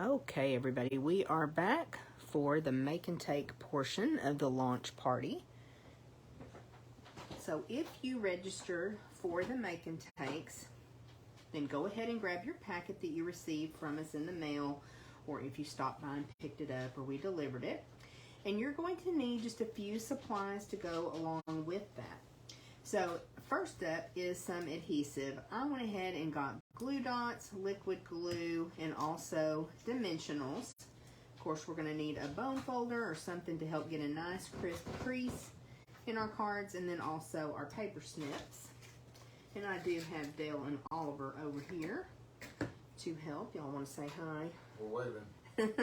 Okay, everybody, we are back for the make and take portion of the launch party. So if you registered for the make and takes, then go ahead and grab your packet that you received from us in the mail, or if you stopped by and picked it up or we delivered it. And you're going to need just a few supplies to go along with that. So first up is some adhesive. I went ahead and got glue dots, liquid glue, and also dimensionals. Of course, we're going to need a bone folder or something to help get a nice crisp crease in our cards, and then also our paper snips. And I do have Dale and Oliver over here to help. Y'all want to say hi? We're waving.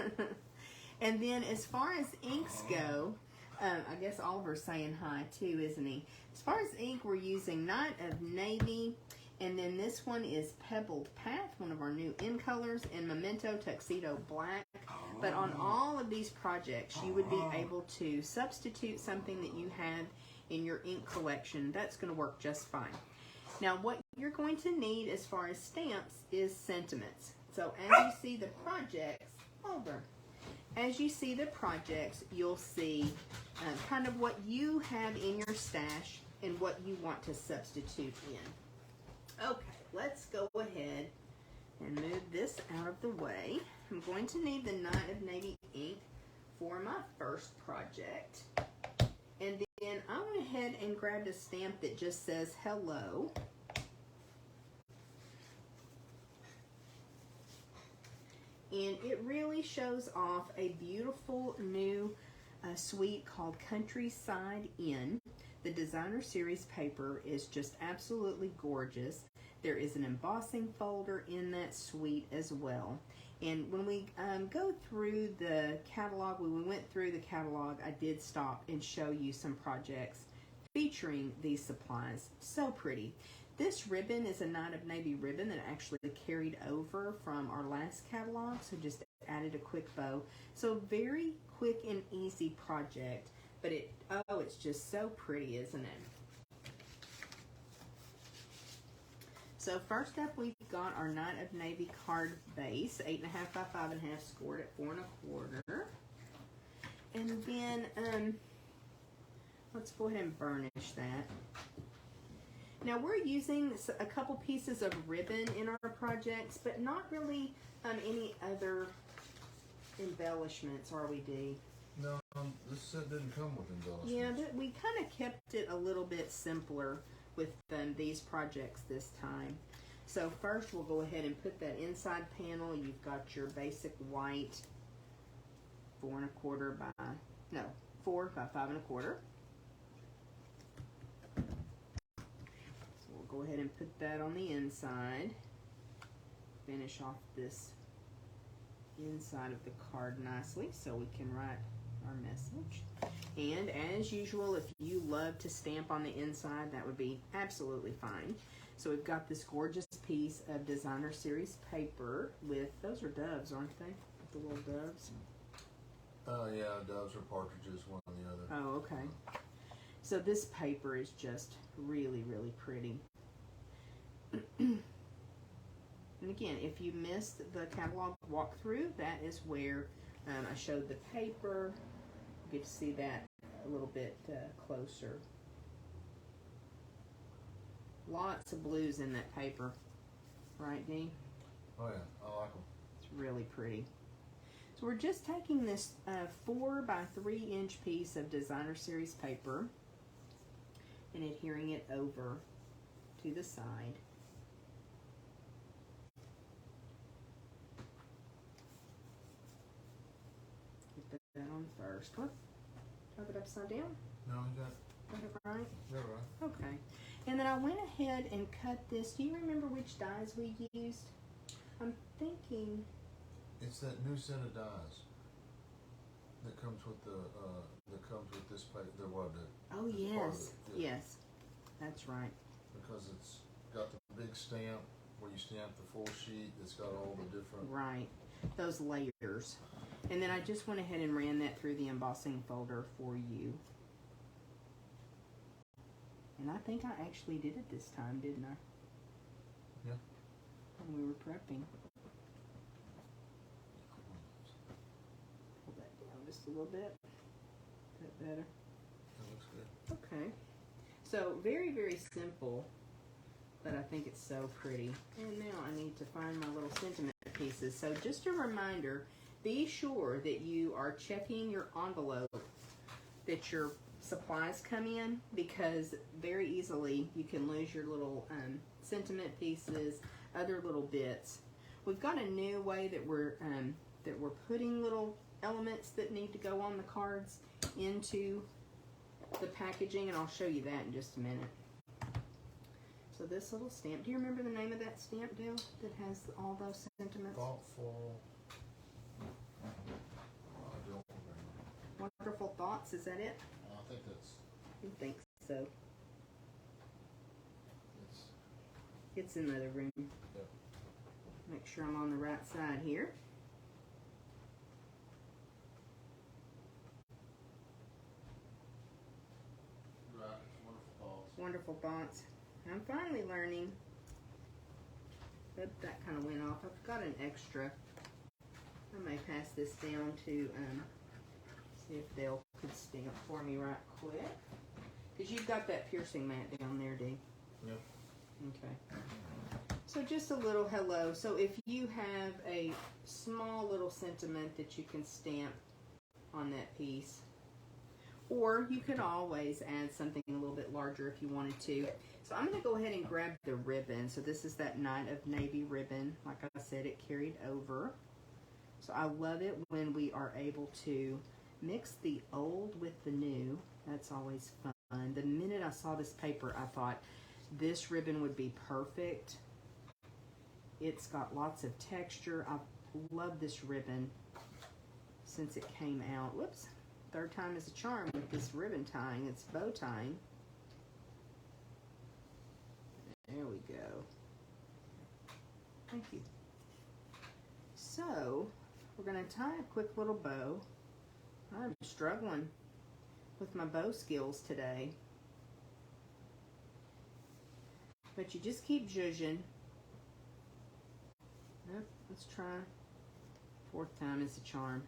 And then as far as inks go, I guess Oliver's saying hi too, isn't he? As far as ink, we're using Night of Navy, and then this one is Pebbled Path, one of our new in colors, and Memento Tuxedo Black. But on all of these projects, you would be able to substitute something that you have in your ink collection. That's going to work just fine. Now, what you're going to need as far as stamps is sentiments. So as you see the projects, Oliver, as you see the projects, you'll see kind of what you have in your stash and what you want to substitute in. Okay, let's go ahead and move this out of the way. I'm going to need the Night of Navy ink for my first project. And then I went ahead and grabbed a stamp that just says hello. And it really shows off a beautiful new suite called Countryside Inn. The designer series paper is just absolutely gorgeous. There is an embossing folder in that suite as well. And when we go through the catalog, when we went through the catalog, I did stop and show you some projects featuring these supplies. So pretty. This ribbon is a Night of Navy ribbon that actually carried over from our last catalog, so just added a quick bow. So very quick and easy project, but it's just so pretty, isn't it? So first up, we've got our Night of Navy card base, 8.5 by 5.5, scored at 4 1/4. And then let's go ahead and burnish that. Now we're using a couple pieces of ribbon in our projects, but not really any other embellishments, are we, Dee? No, this set didn't come with embellishments. Yeah, but we kind of kept it a little bit simpler with these projects this time. So first we'll go ahead and put that inside panel. You've got your basic white 4 by 5 1/4. Go ahead and put that on the inside. Finish off this inside of the card nicely so we can write our message. And as usual, if you love to stamp on the inside, that would be absolutely fine. So we've got this gorgeous piece of designer series paper with, those are doves, aren't they? The little doves. Yeah, doves or partridges, one or the other. Oh, okay. So this paper is just really, really pretty. And again, if you missed the catalog walkthrough, that is where I showed the paper. You get to see that a little bit closer. Lots of blues in that paper, right, Dee? Oh yeah, I like them. It's really pretty. So we're just taking this 4 by 3 inch piece of designer series paper and adhering it over to the side. Put that on first. What? Have it upside down? No, you got it right? Yeah, right. Okay. And then I went ahead and cut this. Do you remember which dies we used? I'm thinking it's that new set of dies that comes with this paper. Oh yes, yes, that's right. Because it's got the big stamp where you stamp the full sheet. It's got all the different those layers. And then I just went ahead and ran that through the embossing folder for you. And I think I actually did it this time, didn't I? Yeah. When we were prepping. little bit. Is that better? That looks good. Okay. So very, very simple, but I think it's so pretty. And now I need to find my little sentiment pieces. So just a reminder, be sure that you are checking your envelope that your supplies come in, because very easily you can lose your little sentiment pieces, other little bits. We've got a new way that we're putting little elements that need to go on the cards into the packaging, and I'll show you that in just a minute. So this little stamp, do you remember the name of that stamp, Dale, that has all those sentiments? Thoughtful. I don't remember. Wonderful Thoughts, is that it? I think that's. I think so. It's in the other room. Yep. Make sure I'm on the right side here. Right. Wonderful Thoughts. Wonderful Thoughts. I'm finally learning. But that kind of went off. I've got an extra. I may pass this down to see if Dale could stamp for me right quick. Because you've got that piercing mat down there, Dee. Yep. Okay. So just a little hello. So if you have a small little sentiment that you can stamp on that piece, or you could always add something a little bit larger if you wanted to. So I'm going to go ahead and grab the ribbon. So this is that Night of Navy ribbon. Like I said, it carried over. So I love it when we are able to mix the old with the new. That's always fun. The minute I saw this paper, I thought this ribbon would be perfect. It's got lots of texture. I've loved this ribbon since it came out. Whoops. Third time is a charm with this ribbon tying. It's bow tying. There we go. Thank you. So, we're going to tie a quick little bow. I'm struggling with my bow skills today. But you just keep zhuzhing. Yep, let's try. Fourth time is a charm.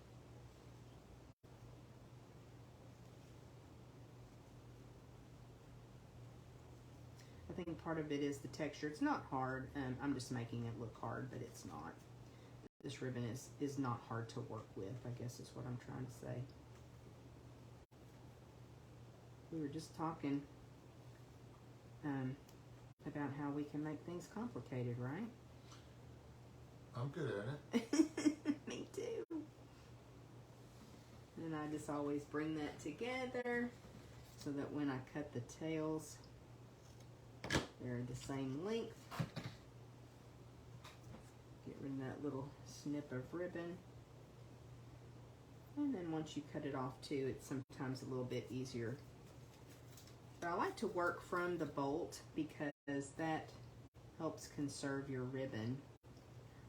I think part of it is the texture. It's not hard. I'm just making it look hard, but it's not. This ribbon is not hard to work with, I guess is what I'm trying to say. We were just talking about how we can make things complicated, right? I'm good at it. Me too. And I just always bring that together so that when I cut the tails, they're the same length. Get rid of that little snip of ribbon. And then once you cut it off too, it's sometimes a little bit easier. But I like to work from the bolt because that helps conserve your ribbon.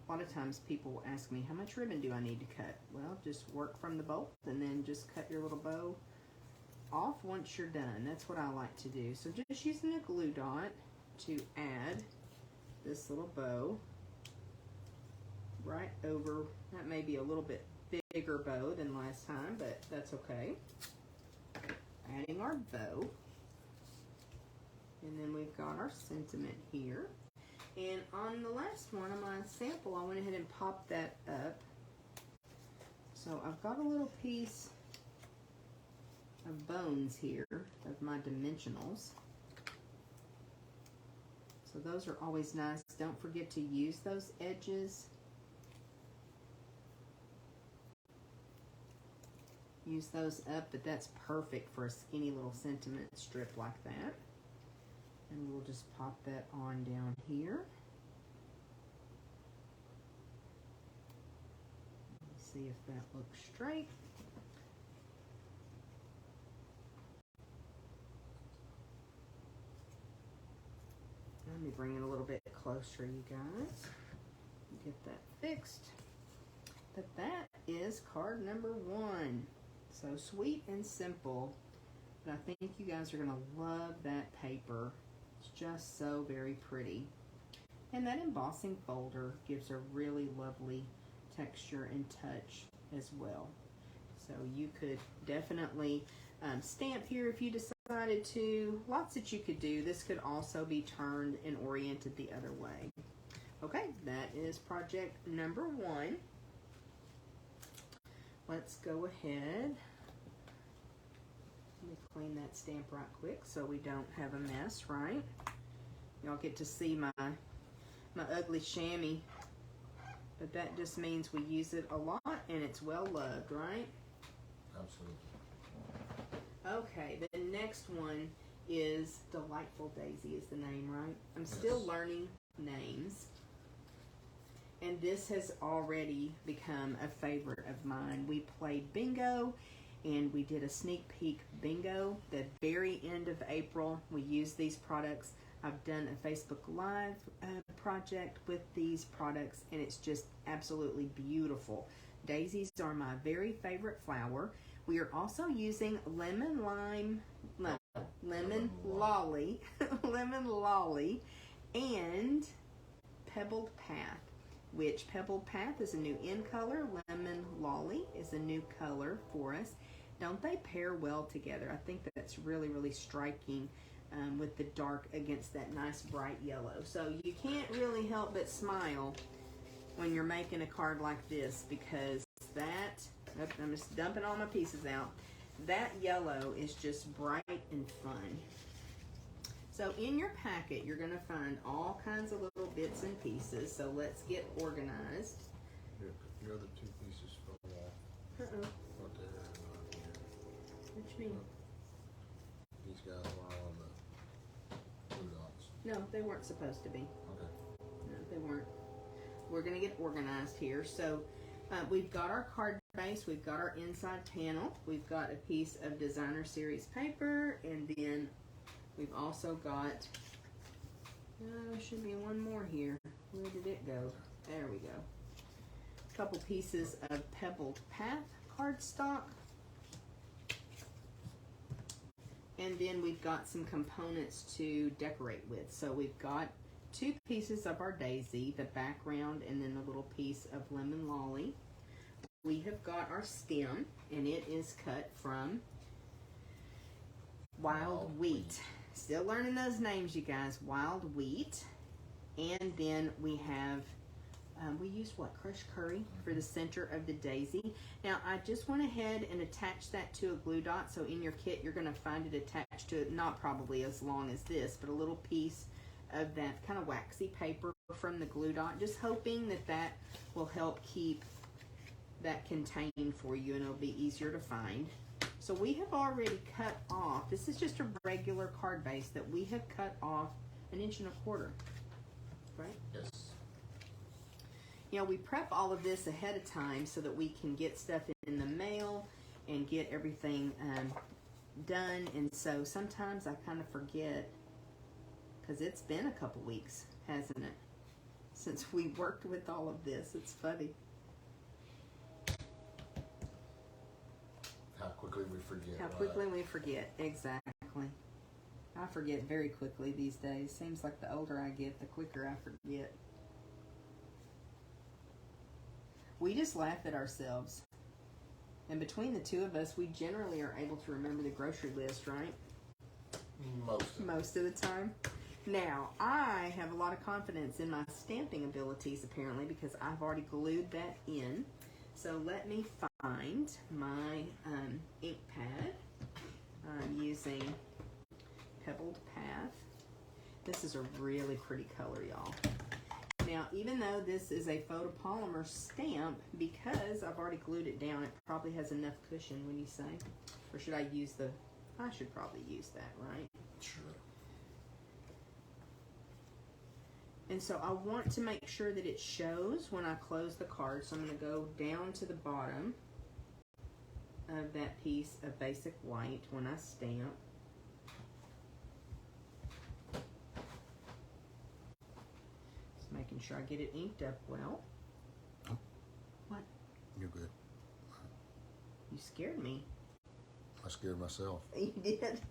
A lot of times people will ask me, how much ribbon do I need to cut? Well, just work from the bolt and then just cut your little bow off once you're done. That's what I like to do. So just using a glue dot to add this little bow right over. That may be a little bit bigger bow than last time, but that's okay. Adding our bow. And then we've got our sentiment here. And on the last one, on my sample, I went ahead and popped that up. So I've got a little piece of bones here of my dimensionals. So those are always nice. Don't forget to use those edges. Use those up, but that's perfect for a skinny little sentiment strip like that. And we'll just pop that on down here. Let's see if that looks straight. Let me bring it a little bit closer, you guys. Get that fixed. But that is card number 1. So sweet and simple. But I think you guys are going to love that paper. It's just so very pretty. And that embossing folder gives a really lovely texture and touch as well. So you could definitely stamp here if you decided to. Lots that you could do. This could also be turned and oriented the other way. Okay, that is project number 1. Let's go ahead. Let me clean that stamp right quick so we don't have a mess, right? Y'all get to see my ugly chamois, but that just means we use it a lot and it's well loved, right? Absolutely. Okay, the next one is Delightful Daisy is the name, right? I'm still learning names. And this has already become a favorite of mine. We played bingo and we did a sneak peek bingo the very end of April. We used these products. I've done a Facebook Live project with these products and it's just absolutely beautiful. Daisies are my very favorite flower. We are also using lemon lolly, lemon lolly, and Pebbled Path, which Pebbled Path is a new in color. Lemon lolly is a new color for us. Don't they pair well together? I think that's really, really striking with the dark against that nice bright yellow. So you can't really help but smile when you're making a card like this, because that, I'm just dumping all my pieces out, that yellow is just bright and fun. So in your packet, you're going to find all kinds of little bits and pieces. So let's get organized. Your other 2 pieces fell off. Uh-oh. Not there, not here. What you mean? These guys were on the blue dots. No, they weren't supposed to be. Okay. No, they weren't. We're going to get organized here. So we've got our card base. We've got our inside panel. We've got a piece of designer series paper. And then we've also got, should be one more here. Where did it go? There we go. A couple pieces of Pebbled Path cardstock. And then we've got some components to decorate with. So we've got 2 pieces of our daisy, the background, and then a little piece of lemon lolly. We have got our stem, and it is cut from wild wheat. Still learning those names, you guys. Wild wheat. And then we have, we used what? Crushed curry for the center of the daisy. Now, I just went ahead and attached that to a glue dot. So in your kit, you're going to find it attached to it, not probably as long as this, but a little piece of that kind of waxy paper from the glue dot. Just hoping that that will help keep that contained for you and it'll be easier to find. So we have already cut off, this is just a regular card base that we have cut off 1.25 inches, right? Yes. You know, we prep all of this ahead of time so that we can get stuff in the mail and get everything done. And so sometimes I kind of forget, because it's been a couple weeks, hasn't it, since we worked with all of this. It's funny. How quickly we forget. How quickly we forget, exactly. I forget very quickly these days. Seems like the older I get, the quicker I forget. We just laugh at ourselves. And between the 2 of us, we generally are able to remember the grocery list, right? Most of the time. Now, I have a lot of confidence in my stamping abilities, apparently, because I've already glued that in. So let me find my ink pad. I'm using Pebbled Path. This is a really pretty color, y'all. Now, even though this is a photopolymer stamp, because I've already glued it down, it probably has enough cushion, when you say? Or should I use the, I should probably use that, right? Sure. And so I want to make sure that it shows when I close the card. So I'm going to go down to the bottom of that piece of basic white when I stamp. Just making sure I get it inked up well. Oh. What? You're good. You scared me. I scared myself. You did?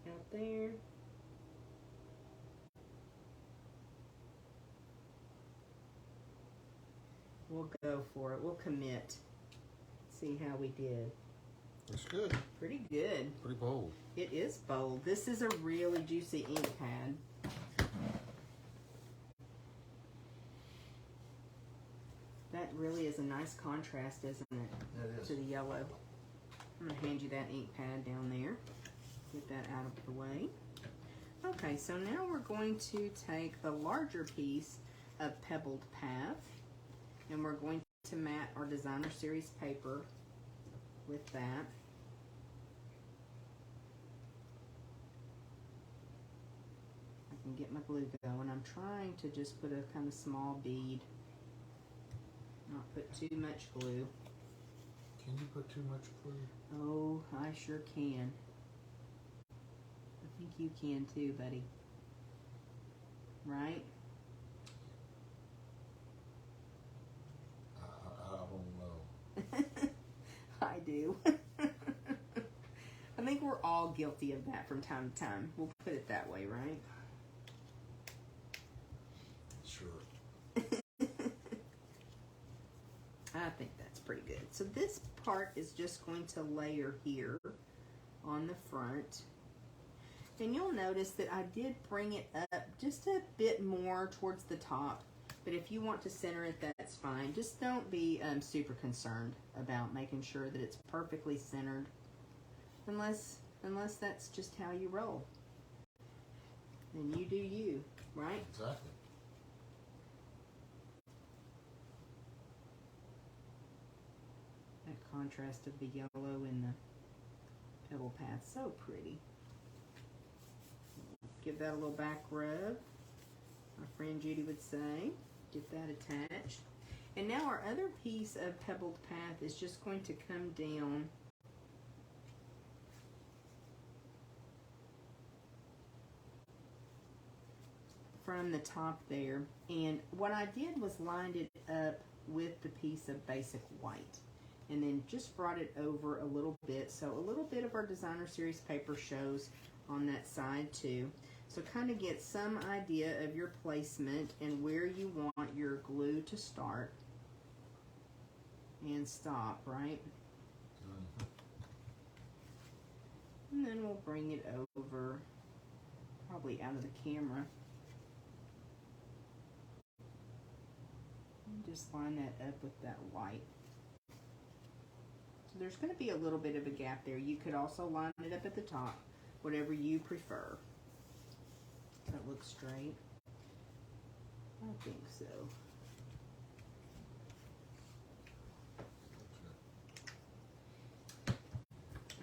out there. We'll go for it. We'll commit. See how we did. It's good. Pretty good. Pretty bold. It is bold. This is a really juicy ink pad. That really is a nice contrast, isn't it? That is. To the yellow. I'm going to hand you that ink pad down there. Get that out of the way. Okay, so now we're going to take the larger piece of Pebbled Path, and we're going to mat our Designer Series paper with that. I can get my glue going. I'm trying to just put a kind of small bead, not put too much glue. Can you put too much glue? Oh, I sure can. I think you can too, buddy. Right? I don't know. I do. I think we're all guilty of that from time to time. We'll put it that way, right? Sure. I think that's pretty good. So this part is just going to layer here on the front. And you'll notice that I did bring it up just a bit more towards the top. But if you want to center it, that's fine. Just don't be super concerned about making sure that it's perfectly centered. Unless that's just how you roll. Then you do you, right? Exactly. That contrast of the yellow and the Pebble Path, so pretty. Give that a little back rub, my friend Judy would say. Get that attached. And now our other piece of Pebbled Path is just going to come down from the top there. And what I did was lined it up with the piece of basic white. And then just brought it over a little bit. So a little bit of our Designer Series paper shows on that side too. So kind of get some idea of your placement and where you want your glue to start and stop, right? And then we'll bring it over, probably out of the camera. And just line that up with that white. So there's going to be a little bit of a gap there. You could also line it up at the top, whatever you prefer. That looks straight. I think so.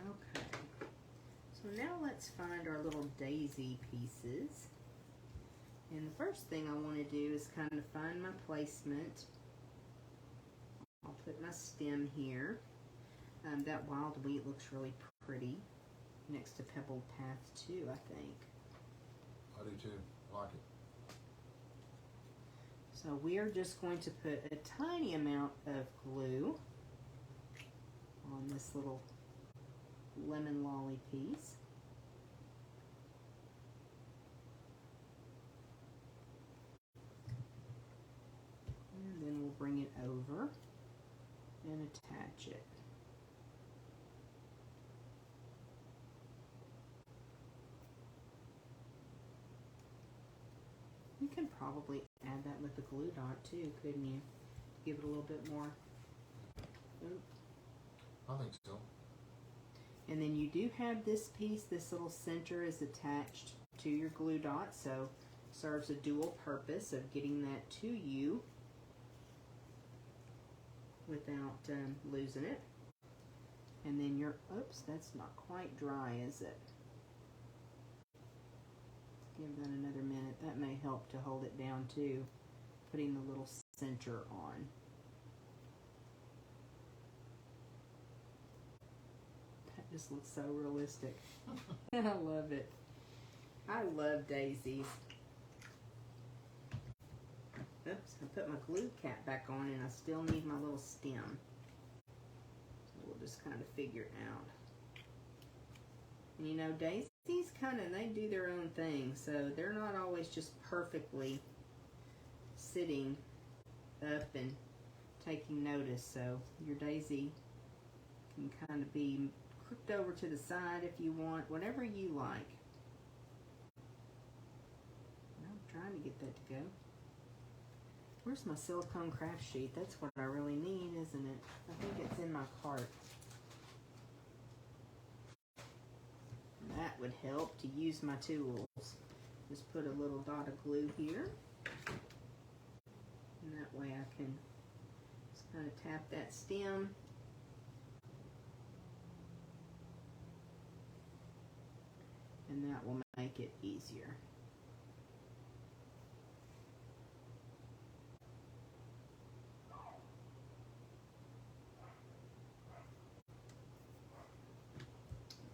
Okay. So now let's find our little daisy pieces. And the first thing I want to do is kind of find my placement. I'll put my stem here. That wild wheat looks really pretty next to Pebbled Path too, I think. I do too. I like it. So we are just going to put a tiny amount of glue on this little lemon lolly piece. And then we'll bring it over and attach it. You can probably add that with the glue dot too, couldn't you? Give it a little bit more. Oop. I think so. And then you do have this piece, this little center is attached to your glue dot, so serves a dual purpose of getting that to you without losing it. And then your, oops, that's not quite dry, is it? Give that another minute. That may help to hold it down too, putting the little center on. That just looks so realistic. I love it. I love daisies. Oops, I put my glue cap back on and I still need my little stem. So we'll just kind of figure it out. And you know, daisies they do their own thing, so they're not always just perfectly sitting up and taking notice. So your daisy can kind of be crooked over to the side if you want, whatever you like. I'm trying to get that to go. Where's my silicone craft sheet? That's what I really need, isn't it? I think it's in my cart. That would help to use my tools. Just put a little dot of glue here. And that way I can just kind of tap that stem. And that will make it easier.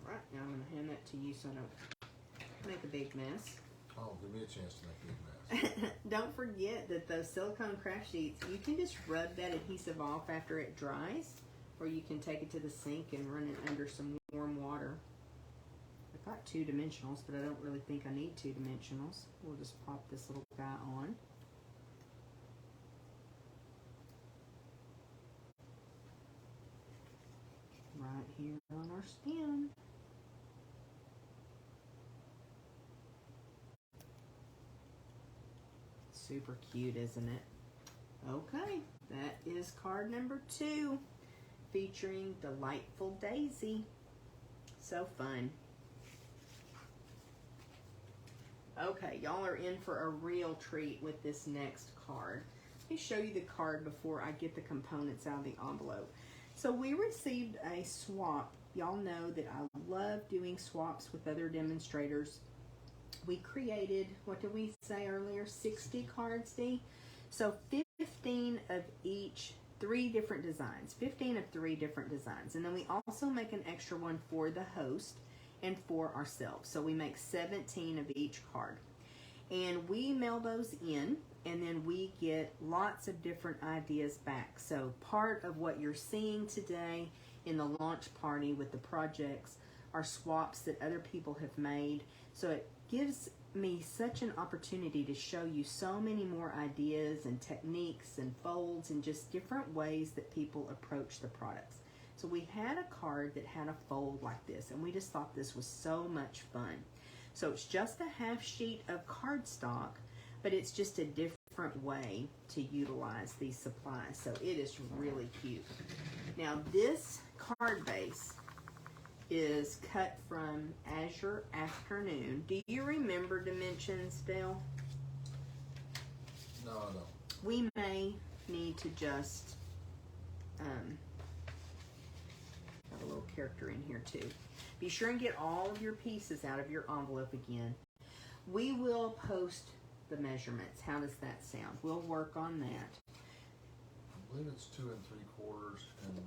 Right, now I'm going to hand that to you so I don't make a big mess. Oh, give me a chance to make a big mess. Don't forget that those silicone craft sheets, you can just rub that adhesive off after it dries, or you can take it to the sink and run it under some warm water. I've got 2 dimensionals, but I don't really think I need 2 dimensionals. We'll just pop this little guy on. Right here on our stem. Super cute, isn't it? Okay, that is card number 2, featuring Delightful Daisy. So fun. Okay, y'all are in for a real treat with this next card. Let me show you the card before I get the components out of the envelope. So we received a swap. Y'all know that I love doing swaps with other demonstrators. We created, what did we say earlier, 60 cards, Dee? So 15 of each, 3 different designs, 15 of 3 different designs. And then we also make an extra one for the host and for ourselves. So we make 17 of each card. And we mail those in, and then we get lots of different ideas back. So part of what you're seeing today in the launch party with the projects are swaps that other people have made. So it gives me such an opportunity to show you so many more ideas and techniques and folds and just different ways that people approach the products. So we had a card that had a fold like this, and we just thought this was so much fun. So it's just a half sheet of cardstock, but it's just a different way to utilize these supplies. So it is really cute. Now this card base is cut from Azure Afternoon. Do you remember dimensions, Dale? No, I don't. We may need to just have a little character in here too. Be sure and get all of your pieces out of your envelope again. We will post the measurements. How does that sound? We'll work on that. I believe it's 2 3/4, and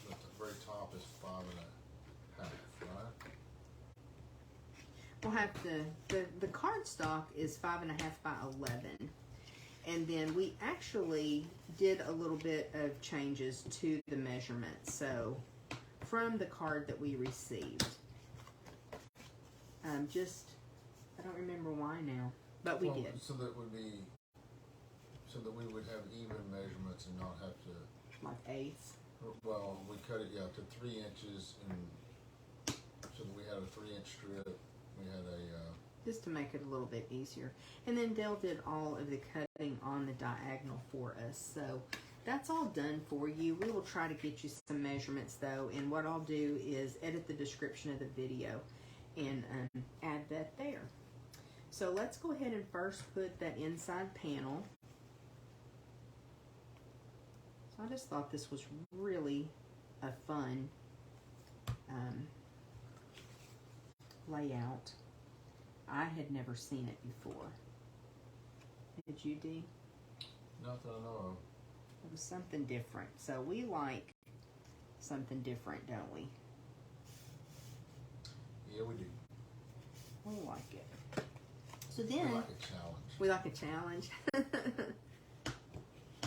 at the very top is 5 1/2, right? We'll have the cardstock is 5 1/2 by 11. And then we actually did a little bit of changes to the measurements. So from the card that we received. I don't remember why now, but we did. So that would be, so that we would have even measurements and not have to, Like eighths. well, we cut it, to 3 inches, and so that we had a 3-inch strip. We had just to make it a little bit easier. And then Dale did all of the cutting on the diagonal for us. So that's all done for you. We will try to get you some measurements though, and what I'll do is edit the description of the video and add that there. So let's go ahead and first put that inside panel. So I just thought this was really a fun layout. I had never seen it before. Did you, Dee? not that I know of. It was something different. So we like something different, don't we? Yeah, we do. We like it. So then We like a challenge. we like a challenge.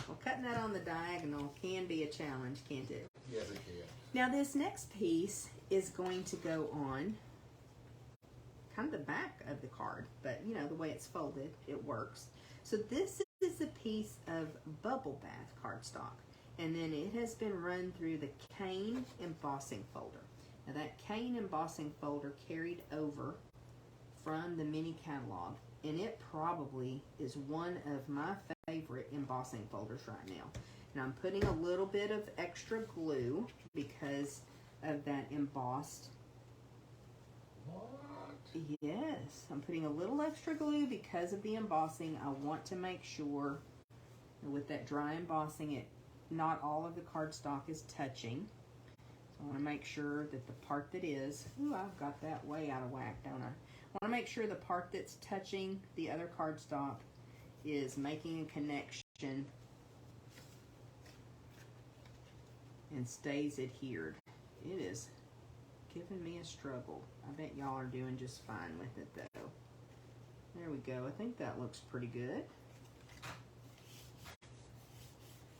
Well, cutting that on the diagonal can be a challenge, can't it? Yes, it can. Now this next piece is going to go on kind of the back of the card, but you know, the way it's folded, it works. So this is a piece of bubble bath cardstock, and then it has been run through the cane embossing folder. Now that cane embossing folder carried over from the mini catalog, and it probably is one of my favorite embossing folders right now. And I'm putting a little bit of extra glue because of that embossed. What? Yes, I'm putting a little extra glue because of the embossing. I want to make sure with that dry embossing, not all of the cardstock is touching. So I want to make sure that the part that is, ooh, I've got that way out of whack, don't I? I want to make sure the part that's touching the other cardstock is making a connection and stays adhered. It is giving me a struggle. I bet y'all are doing just fine with it though. There we go. I think that looks pretty good.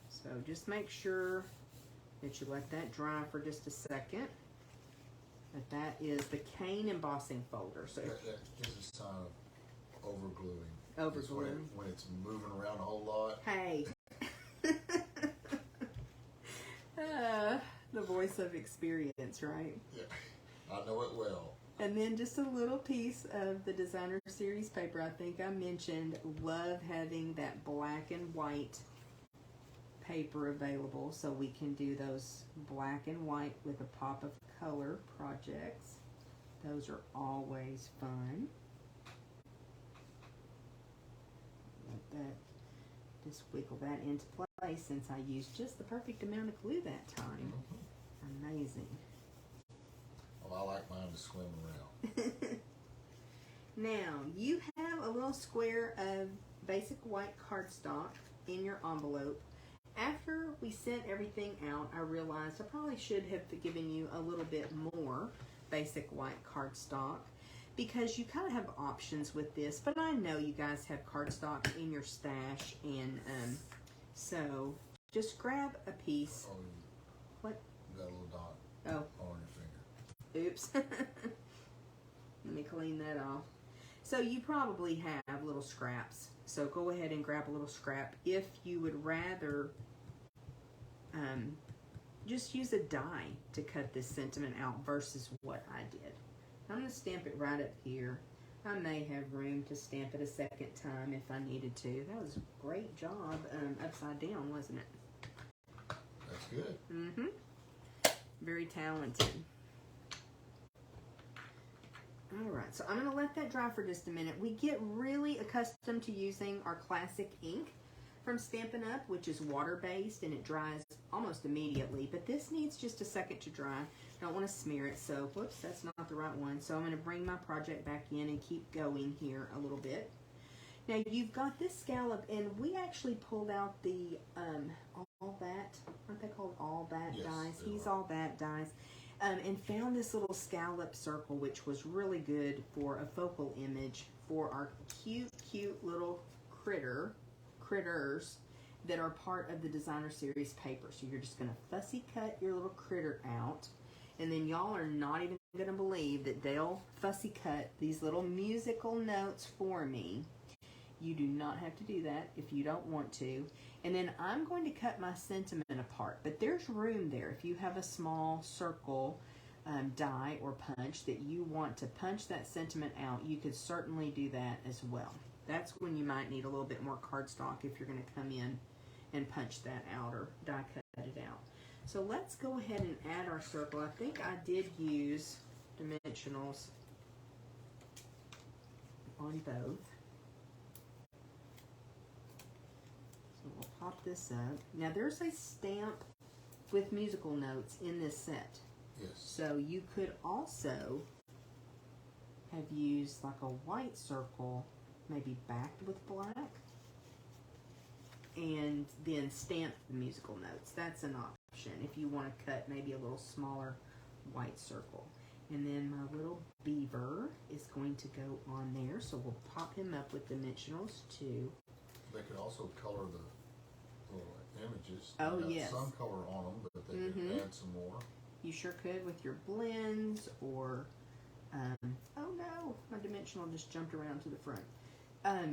So just make sure that you let that dry for just a second. But that is the cane embossing folder. So That is a sign of overgluing. Overgluing. When it's moving around a whole lot. Hey. The voice of experience, right? Yeah, I know it well. And then just a little piece of the designer series paper. I think I mentioned, love having that black and white paper available so we can do those black and white with a pop of color projects. Those are always fun. Let that, just wiggle that into place since I used just the perfect amount of glue that time. Amazing. Well, I like mine to swim around. Now, you have a little square of basic white cardstock in your envelope. After we sent everything out, I realized I probably should have given you a little bit more basic white cardstock because you kind of have options with this, but I know you guys have cardstock in your stash, and so just grab a piece. Oh, What? you got a little dot Oh, on your finger. oops. Let me clean that off. So you probably have little scraps. So go ahead and grab a little scrap. If you would rather just use a die to cut this sentiment out versus what I did. I'm going to stamp it right up here. I may have room to stamp it a second time if I needed to. That was a great job upside down, wasn't it? That's good. Mm-hmm. Very talented. Alright, so I'm going to let that dry for just a minute. We get really accustomed to using our classic ink from Stampin' Up, which is water-based, and it dries almost immediately. But this needs just a second to dry. I don't want to smear it, so whoops, that's not the right one. So I'm going to bring my project back in and keep going here a little bit. Now you've got this scallop, and we actually pulled out the all that, aren't they called all that Yes, dies? they He's are. all that dies. And found this little scallop circle, which was really good for a focal image for our cute, cute little critters that are part of the designer series paper. So you're just going to fussy cut your little critter out, and then y'all are not even going to believe that they'll fussy cut these little musical notes for me. You do not have to do that if you don't want to. And then I'm going to cut my sentiment apart, but there's room there. If you have a small circle die or punch that you want to punch that sentiment out, you could certainly do that as well. That's when you might need a little bit more cardstock if you're going to come in and punch that out or die cut it out. So let's go ahead and add our circle. I think I did use dimensionals on both. So we'll pop this up. Now there's a stamp with musical notes in this set. Yes. So you could also have used like a white circle, maybe backed with black, and then stamp the musical notes. That's an option if you want to cut maybe a little smaller white circle. And then my little beaver is going to go on there, so we'll pop him up with dimensionals too. They could also color the little images. Oh, They got yes. some color on them, but they could add some more. You sure could with your blends or Oh no, my dimensional just jumped around to the front.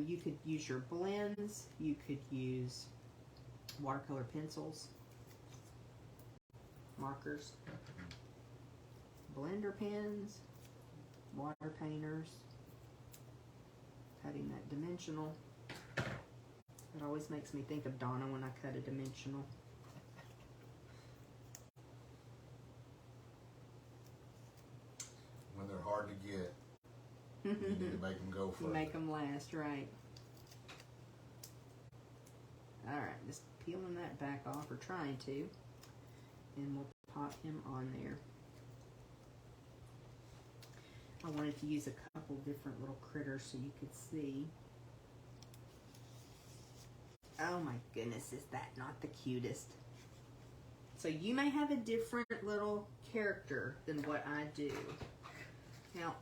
You could use your blends. You could use watercolor pencils, markers, blender pens, water painters, cutting that dimensional. It always makes me think of Donna when I cut a dimensional. When they're hard to get, you need to make them go further. Make them last, right. Alright, just peeling that back off, or trying to. And we'll pop him on there. I wanted to use a couple different little critters so you could see. Oh my goodness, is that not the cutest? So you may have a different little character than what I do. Now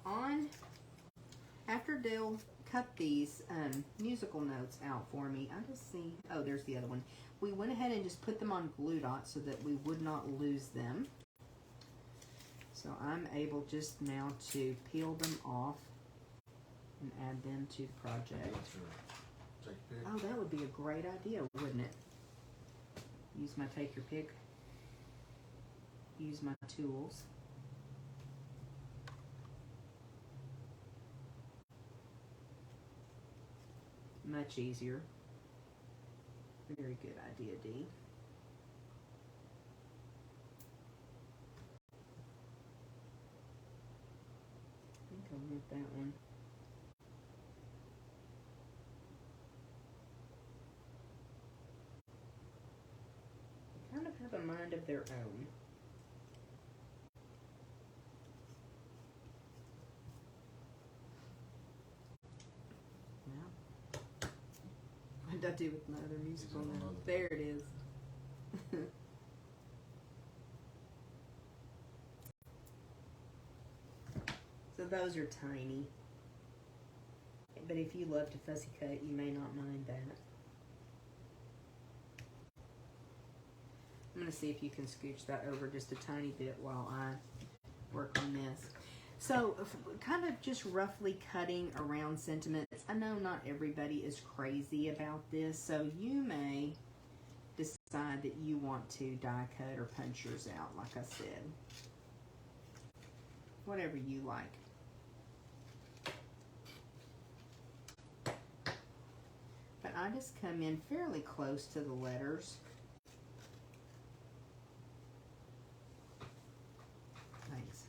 after Dale cut these musical notes out for me, I just see, oh, there's the other one. We went ahead and just put them on glue dots so that we would not lose them. So I'm able just now to peel them off and add them to the project. Oh, that would be a great idea, wouldn't it? Use my take your pick. Use my tools. Much easier. Very good idea, Dee. I think I want that one. They kind of have a mind of their own. What did I do with my other musical note? There it is. So those are tiny. But if you love to fussy cut, you may not mind that. I'm going to see if you can scooch that over just a tiny bit while I work on this. So, kind of just roughly cutting around sentiments. I know not everybody is crazy about this, so you may decide that you want to die cut or punch yours out, like I said. Whatever you like. But I just come in fairly close to the letters. Thanks.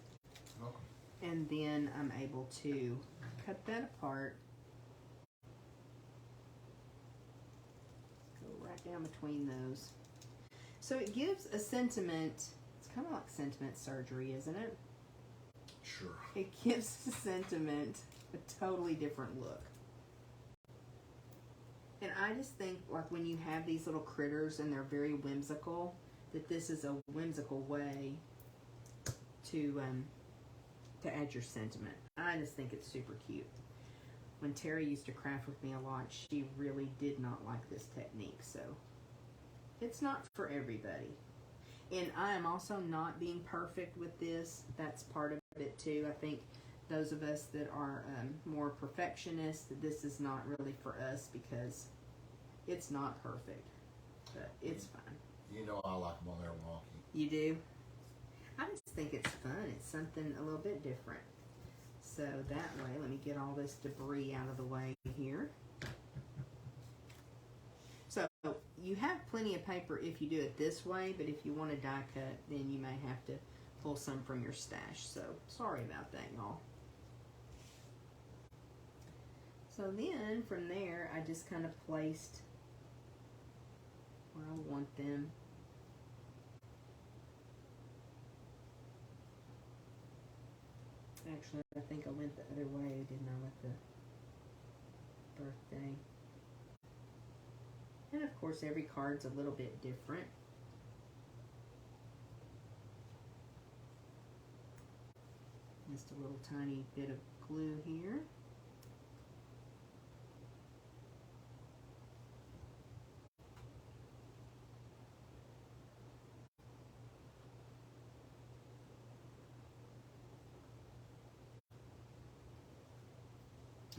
Welcome. And then I'm able to cut that apart. Go right down between those. So it gives a sentiment. It's kind of like sentiment surgery, isn't it? Sure. It gives the sentiment a totally different look. And I just think, like, when you have these little critters and they're very whimsical, that this is a whimsical way to add your sentiment. I just think it's super cute. When Terry used to craft with me a lot, she really did not like this technique, so it's not for everybody. And I am also not being perfect with this. That's part of it too. I think those of us that are more perfectionists, this is not really for us because it's not perfect, but it's fine. You know I like them on there wonky. You do? I just think it's fun. It's something a little bit different. So that way, let me get all this debris out of the way here. So you have plenty of paper if you do it this way, but if you want to die cut, then you may have to pull some from your stash. So sorry about that, y'all. So then from there, I just kind of placed where I want them. Actually, I think I went the other way, didn't I, with the birthday? And of course, every card's a little bit different. Just a little tiny bit of glue here.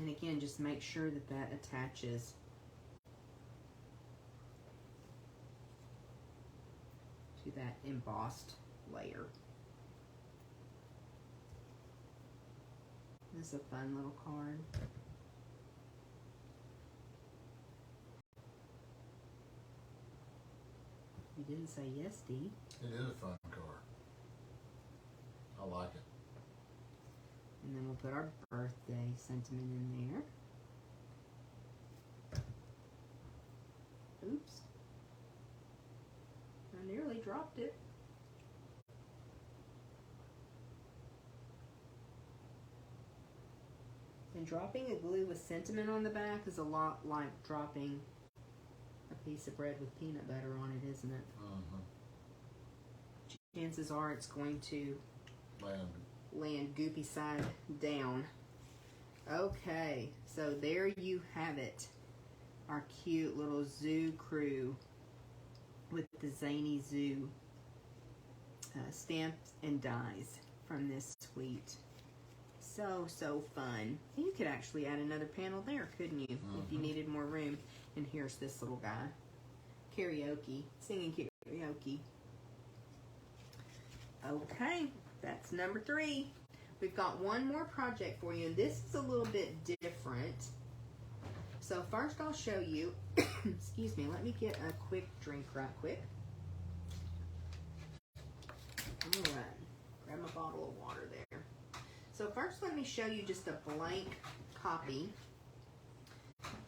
And again, just make sure that that attaches to that embossed layer. This is a fun little card. You didn't say yes, Dee. It is a fun card. I like it. And then we'll put our birthday sentiment in there. Oops. I nearly dropped it. And dropping a glue with sentiment on the back is a lot like dropping a piece of bread with peanut butter on it, isn't it? Chances are it's going to land goopy side down. Okay, so there you have it. Our cute little zoo crew with the Zany Zoo stamps and dies from this suite. So fun. You could actually add another panel there, couldn't you? If you needed more room. And here's this little guy. Karaoke. Singing karaoke. Okay, that's number 3. We've got one more project for you, and this is a little bit different. So first I'll show you, excuse me, let me get a quick drink right quick. All right, grab my bottle of water there. So first let me show you just a blank copy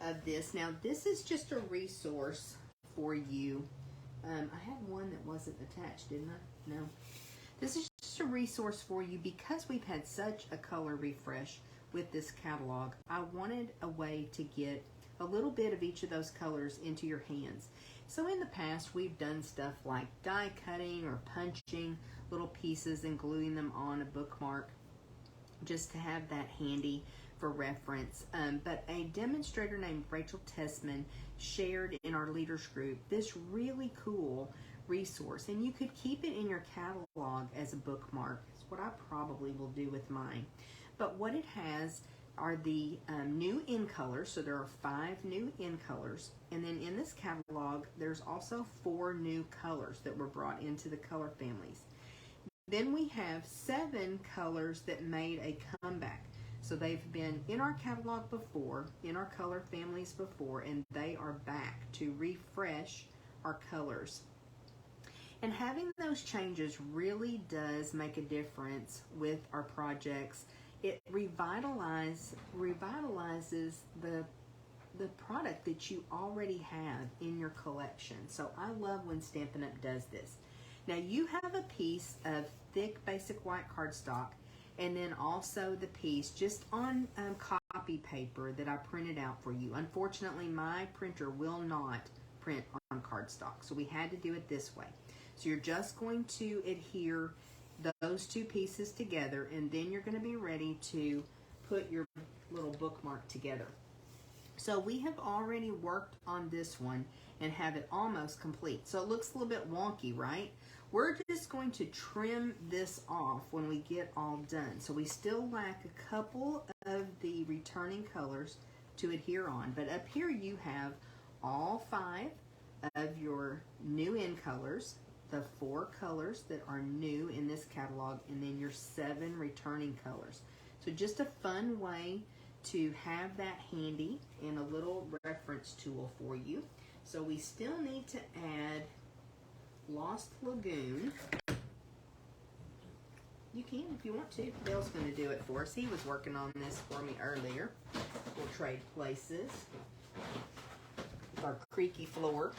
of this. Now this is just a resource for you. I had one that wasn't attached, didn't I? No. This is just a resource for you because we've had such a color refresh with this catalog. I wanted a way to get a little bit of each of those colors into your hands. So in the past, we've done stuff like die cutting or punching little pieces and gluing them on a bookmark just to have that handy for reference. But a demonstrator named Rachel Tessman shared in our leaders group this really cool resource, and you could keep it in your catalog as a bookmark. It's what I probably will do with mine. But what it has are the new in colors. So there are 5 new in colors, and then in this catalog there's also 4 new colors that were brought into the color families. Then we have 7 colors that made a comeback. So they've been in our catalog before, in our color families before, and they are back to refresh our colors. And having those changes really does make a difference with our projects. It revitalizes the product that you already have in your collection. So I love when Stampin' Up! Does this. Now you have a piece of thick basic white cardstock, and then also the piece just on copy paper that I printed out for you. Unfortunately, my printer will not print on cardstock, so we had to do it this way. So you're just going to adhere those 2 pieces together, and then you're going to be ready to put your little bookmark together. So we have already worked on this one and have it almost complete. So it looks a little bit wonky, right? We're just going to trim this off when we get all done. So we still lack a couple of the returning colors to adhere on. But up here you have all 5 of your new in colors, the 4 colors that are new in this catalog, and then your 7 returning colors. So just a fun way to have that handy and a little reference tool for you. So we still need to add Lost Lagoon. You can if you want to. Dale's going to do it for us. He was working on this for me earlier. We'll trade places. Our creaky floor.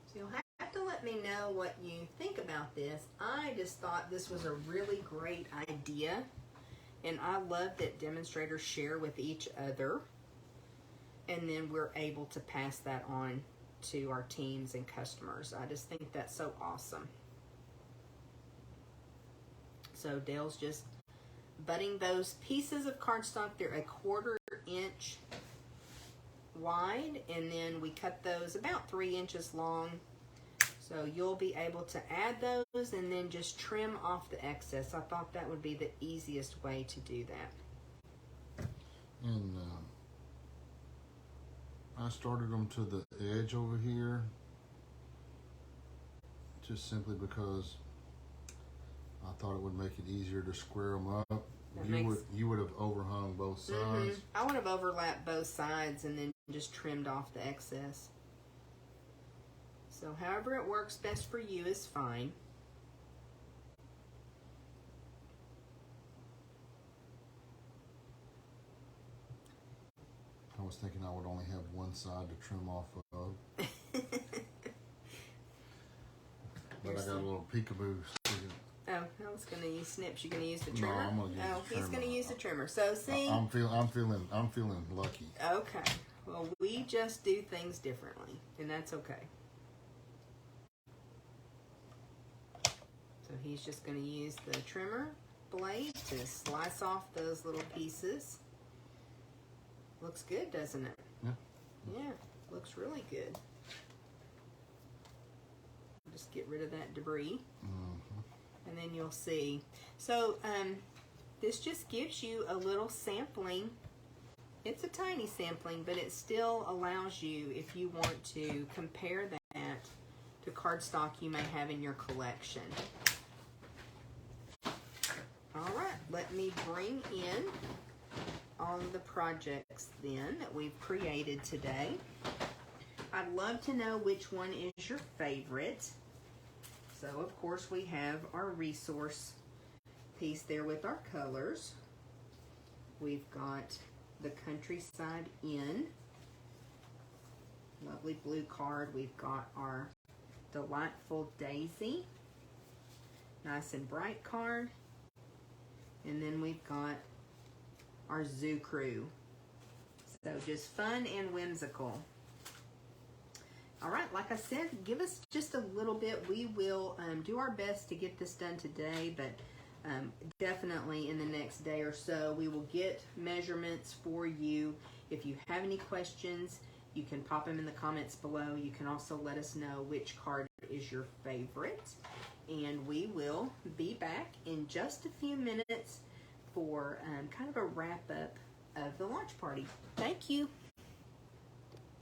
So you'll have to let me know what you think about this. I just thought this was a really great idea, and I love that demonstrators share with each other, and then we're able to pass that on to our teams and customers. I just think that's so awesome. So Dale's just butting those pieces of cardstock. They're 1/4 inch wide, and then we cut those about 3 inches long So you'll be able to add those and then just trim off the excess. I thought that would be the easiest way to do that. And I started them to the edge over here, just simply because I thought it would make it easier to square them up. You would have overhung both sides. I would have overlapped both sides and then just trimmed off the excess. So however it works best for you is fine. I was thinking I would only have one side to trim off of. But I got a little peekaboo sticking. Oh, I was gonna use snips. You're gonna use the trimmer. No, I'm gonna use the he's trimmer. gonna use the trimmer. So see, I'm feeling lucky. Okay. Well, we just do things differently, and that's okay. So he's just gonna use the trimmer blade to slice off those little pieces. Looks good, doesn't it? Yeah. Yeah, looks really good. Just get rid of that debris. And then you'll see. So this just gives you a little sampling. It's a tiny sampling, but it still allows you, if you want to compare that to cardstock you may have in your collection. All right, let me bring in all of the projects then that we've created today. I'd love to know which one is your favorite. So, of course, we have our resource piece there with our colors. We've got the Countryside Inn. Lovely blue card. We've got our Delightful Daisy. Nice and bright card. And then we've got our Zoo Crew. So, just fun and whimsical. All right, like I said, give us just a little bit. We will do our best to get this done today, but definitely in the next day or so, we will get measurements for you. If you have any questions, you can pop them in the comments below. You can also let us know which card is your favorite. And we will be back in just a few minutes for kind of a wrap up of the launch party. Thank you.